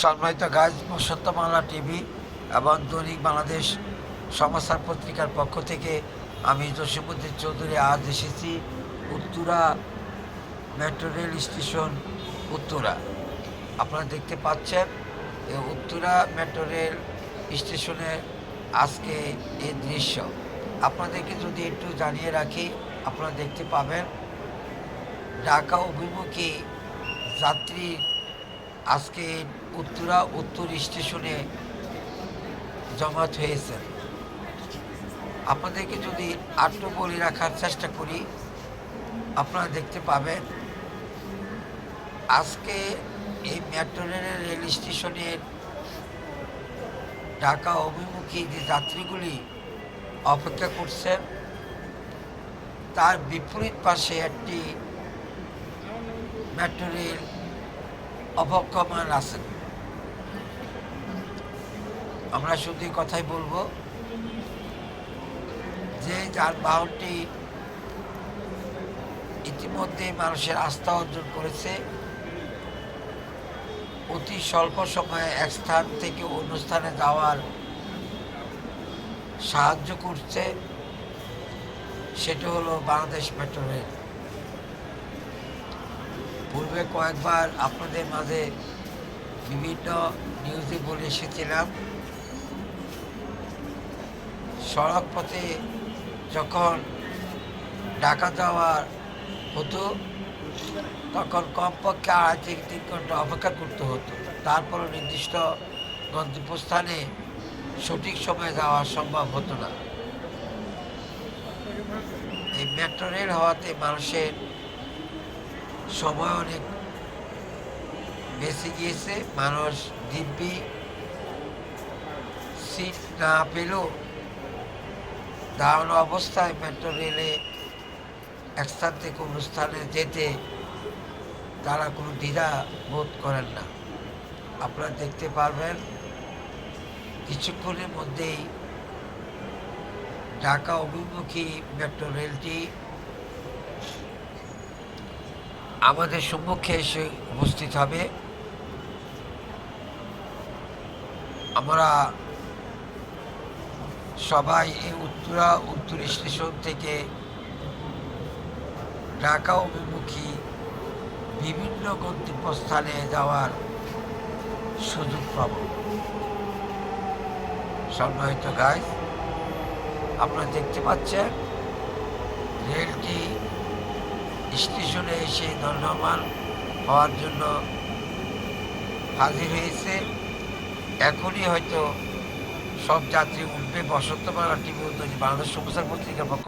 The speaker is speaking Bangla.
সম্মানিত গাইজ, বসন্তমালা টিভি এবং দৈনিক বাংলাদেশ সমাচার পত্রিকার পক্ষ থেকে আমি জসীমউদ্দিন চৌধুরী আজ এসেছি Uttara metro rail station Uttara. আপনারা দেখতে পাচ্ছেন এই উত্তরা মেট্রো রেল স্টেশনে আজকে এই দৃশ্য। আপনাদেরকে যদি একটু জানিয়ে রাখি, আপনারা দেখতে পাবেন ঢাকা অভিমুখী যাত্রী আজকে উত্তরা উত্তর স্টেশনে জমায়েত হয়েছে। আপনাদেরকে যদি আটটু বলে রাখার চেষ্টা করি, আপনারা দেখতে পাবেন আজকে এই মেট্রো রেলের রেল স্টেশনের ঢাকা অভিমুখী যে যাত্রীগুলি অপেক্ষা করছেন, তার বিপরীত পাশে একটি মেট্রো রেল অপেক্ষমান আছেন। আমরা শুধু কথাই বলবো যে যানবাহনটি ইতিমধ্যে মানুষের আস্থা অর্জন করেছে, অতি স্বল্প সময়ে এক স্থান থেকে অন্য স্থানে যাওয়ার সাহায্য করছে, সেটা হলো বাংলাদেশ মেট্রো রেল। পূর্বে কয়েকবার আপনাদের মাঝে বিভিন্ন নিউজে বলে এসেছিলাম, সড়ক পথে যখন ঢাকা যাওয়ার হতো তখন কমপক্ষে 2.5 থেকে 3 ঘন্টা অপেক্ষা করতে হতো, তারপরও নির্দিষ্ট গন্তব্যস্থানে সঠিক সময়ে যাওয়া সম্ভব হতো না। এই মেট্রো রেল হওয়াতে মানুষের সময় অনেক বেঁচে গিয়েছে। মানুষ দিব্যি সিট না পেলেও দাঁড়ানো অবস্থায় মেট্রো রেলে এক স্থান থেকে অন্য স্থানে যেতে তারা কোনো দ্বিধা বোধ করেন না। আপনারা দেখতে পারবেন কিছুক্ষণের মধ্যেই ঢাকা অভিমুখী মেট্রো রেলটি আমাদের সম্মুখে এসে উপস্থিত হবে। আমরা সবাই এই উত্তরা উত্তর স্টেশন থেকে ঢাকা অভিমুখী বিভিন্ন গন্তব্যস্থানে যাওয়ার সুযোগ পাব। সম্মানিত গাইজ, আপনারা দেখতে পাচ্ছেন রেলটি স্টেশনে এসে দণ্ডমান হওয়ার জন্য হাজির হয়েছে। এখনই হয়তো সব যাত্রী উঠবে। বসন্তমালা টিভি বাংলাদেশ সমাচার পত্রিকার পক্ষ